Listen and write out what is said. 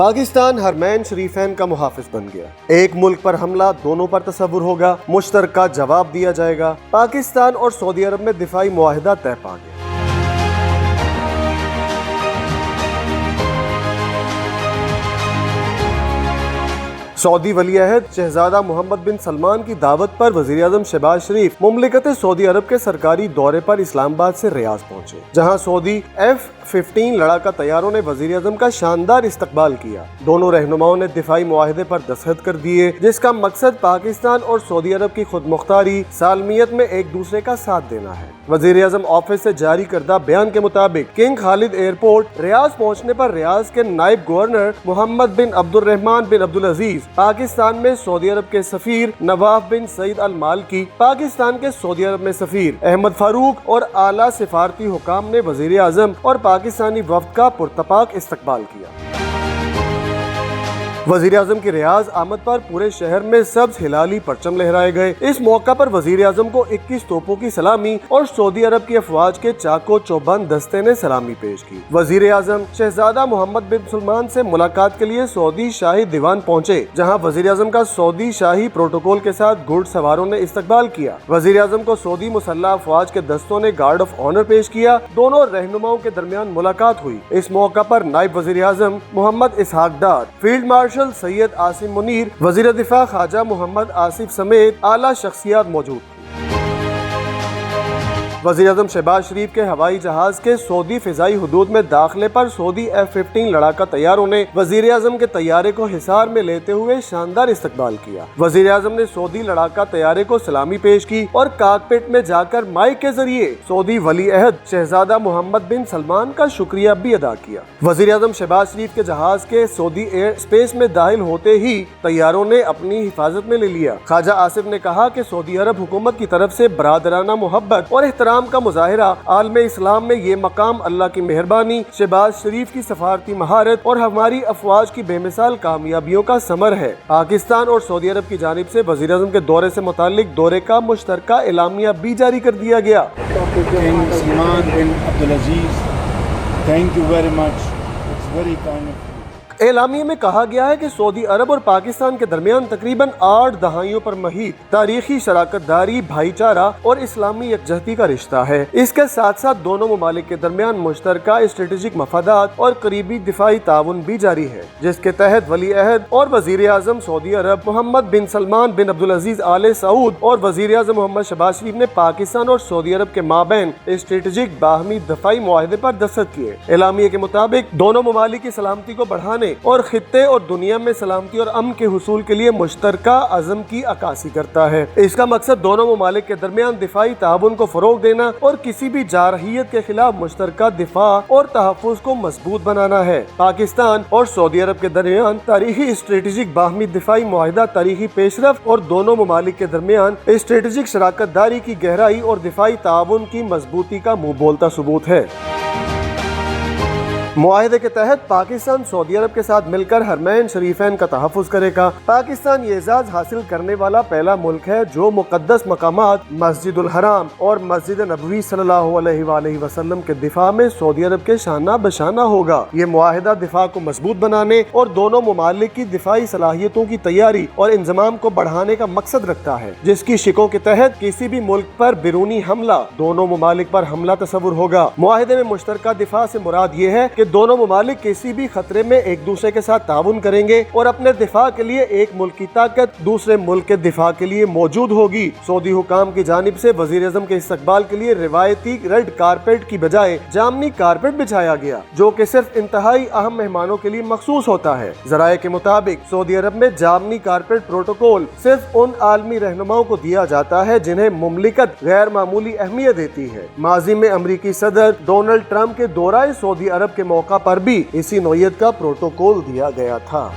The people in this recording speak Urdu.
پاکستان حرمین شریفین کا محافظ بن گیا۔ ایک ملک پر حملہ دونوں پر تصور ہوگا، مشترکہ جواب دیا جائے گا۔ پاکستان اور سعودی عرب میں دفاعی معاہدہ طے پا گیا۔ سعودی ولی عہد شہزادہ محمد بن سلمان کی دعوت پر وزیر اعظم شہباز شریف مملکت سعودی عرب کے سرکاری دورے پر اسلام آباد سے ریاض پہنچے، جہاں سعودی F-15 لڑاکا طیاروں نے وزیر اعظم کا شاندار استقبال کیا۔ دونوں رہنماؤں نے دفاعی معاہدے پر دستخط کر دیے، جس کا مقصد پاکستان اور سعودی عرب کی خود مختاری سالمیت میں ایک دوسرے کا ساتھ دینا ہے۔ وزیر اعظم آفس سے جاری کردہ بیان کے مطابق کنگ خالد ایئرپورٹ ریاض پہنچنے پر ریاض کے نائب گورنر محمد بن عبد الرحمن بن عبدالعزیز، پاکستان میں سعودی عرب کے سفیر نواف بن سعید المالکی، پاکستان کے سعودی عرب میں سفیر احمد فاروق اور اعلیٰ سفارتی حکام نے وزیر اعظم اور پاکستانی وفد کا پرتپاک استقبال کیا۔ وزیر اعظم کی ریاض آمد پر پورے شہر میں سبز ہلالی پرچم لہرائے گئے۔ اس موقع پر وزیر اعظم کو 21 توپوں کی سلامی اور سعودی عرب کی افواج کے چاق و چوبند دستے نے سلامی پیش کی۔ وزیر اعظم شہزادہ محمد بن سلمان سے ملاقات کے لیے سعودی شاہی دیوان پہنچے، جہاں وزیر اعظم کا سعودی شاہی پروٹوکول کے ساتھ گھڑ سواروں نے استقبال کیا۔ وزیر اعظم کو سعودی مسلح افواج کے دستوں نے گارڈ آف آنر پیش کیا۔ دونوں رہنماؤں کے درمیان ملاقات ہوئی۔ اس موقع پر نائب وزیر اعظم محمد اسحاق ڈار، فیلڈ مارشل سید عاصم منیر، وزیر دفاع خواجہ محمد آصف سمیت اعلیٰ شخصیات موجود تھیں۔ وزیر اعظم شہباز شریف کے ہوائی جہاز کے سعودی فضائی حدود میں داخلے پر سعودی F-15 لڑاکا طیاروں نے وزیر اعظم کے طیارے کو حصار میں لیتے ہوئے شاندار استقبال کیا۔ وزیر اعظم نے سعودی لڑاکا طیارے کو سلامی پیش کی اور کاکپٹ میں جا کر مائک کے ذریعے سعودی ولی عہد شہزادہ محمد بن سلمان کا شکریہ بھی ادا کیا۔ وزیر اعظم شہباز شریف کے جہاز کے سعودی ایئر اسپیس میں داخل ہوتے ہی طیاروں نے اپنی حفاظت میں لے لیا۔ خواجہ آصف نے کہا کہ سعودی عرب حکومت کی طرف سے برادرانہ محبت اور احترام کا مظاہرہ عالم اسلام میں یہ مقام اللہ کی مہربانی، شہباز شریف کی سفارتی مہارت اور ہماری افواج کی بے مثال کامیابیوں کا ثمر ہے۔ پاکستان اور سعودی عرب کی جانب سے وزیر اعظم کے دورے سے متعلق دورے کا مشترکہ اعلامیہ بھی جاری کر دیا گیا۔ King Salman bin Abdulaziz, thank you very much. It's very kind of you. اعلامیے میں کہا گیا ہے کہ سعودی عرب اور پاکستان کے درمیان تقریباً 8 دہائیوں پر محیط تاریخی شراکت داری، بھائی چارہ اور اسلامی یکجہتی کا رشتہ ہے۔ اس کے ساتھ ساتھ دونوں ممالک کے درمیان مشترکہ اسٹریٹجک مفادات اور قریبی دفاعی تعاون بھی جاری ہے، جس کے تحت ولی عہد اور وزیر اعظم سعودی عرب محمد بن سلمان بن عبدالعزیز آل سعود اور وزیر اعظم محمد شہباز شریف نے پاکستان اور سعودی عرب کے مابین اسٹریٹجک باہمی دفاعی معاہدے پر دستخط کیے۔ اعلامیے کے مطابق دونوں ممالک کی سلامتی کو بڑھانے اور خطے اور دنیا میں سلامتی اور امن کے حصول کے لیے مشترکہ عزم کی عکاسی کرتا ہے۔ اس کا مقصد دونوں ممالک کے درمیان دفاعی تعاون کو فروغ دینا اور کسی بھی جارحیت کے خلاف مشترکہ دفاع اور تحفظ کو مضبوط بنانا ہے۔ پاکستان اور سعودی عرب کے درمیان تاریخی اسٹریٹجک باہمی دفاعی معاہدہ تاریخی پیش رفت اور دونوں ممالک کے درمیان اسٹریٹجک شراکت داری کی گہرائی اور دفاعی تعاون کی مضبوطی کا منہ بولتا ثبوت ہے۔ معاہدے کے تحت پاکستان سعودی عرب کے ساتھ مل کر حرمین شریفین کا تحفظ کرے گا۔ پاکستان یہ اعزاز حاصل کرنے والا پہلا ملک ہے جو مقدس مقامات مسجد الحرام اور مسجد نبوی صلی اللہ علیہ وآلہ وسلم کے دفاع میں سعودی عرب کے شانہ بشانہ ہوگا۔ یہ معاہدہ دفاع کو مضبوط بنانے اور دونوں ممالک کی دفاعی صلاحیتوں کی تیاری اور انضمام کو بڑھانے کا مقصد رکھتا ہے، جس کی شکوں کے تحت کسی بھی ملک پر بیرونی حملہ دونوں ممالک پر حملہ تصور ہوگا۔ معاہدے میں مشترکہ دفاع سے مراد یہ ہے کہ دونوں ممالک کسی بھی خطرے میں ایک دوسرے کے ساتھ تعاون کریں گے اور اپنے دفاع کے لیے ایک ملک کی طاقت دوسرے ملک کے دفاع کے لیے موجود ہوگی۔ سعودی حکام کی جانب سے وزیر اعظم کے استقبال کے لیے روایتی ریڈ کارپیٹ کی بجائے جامنی کارپیٹ بچھایا گیا، جو کہ صرف انتہائی اہم مہمانوں کے لیے مخصوص ہوتا ہے۔ ذرائع کے مطابق سعودی عرب میں جامنی کارپیٹ پروٹوکول صرف ان عالمی رہنماؤں کو دیا جاتا ہے جنہیں مملکت غیر معمولی اہمیت دیتی ہے۔ ماضی میں امریکی صدر ڈونلڈ ٹرمپ کے دورہ سعودی عرب کے موقع پر بھی اسی نوعیت کا پروٹوکول دیا گیا تھا۔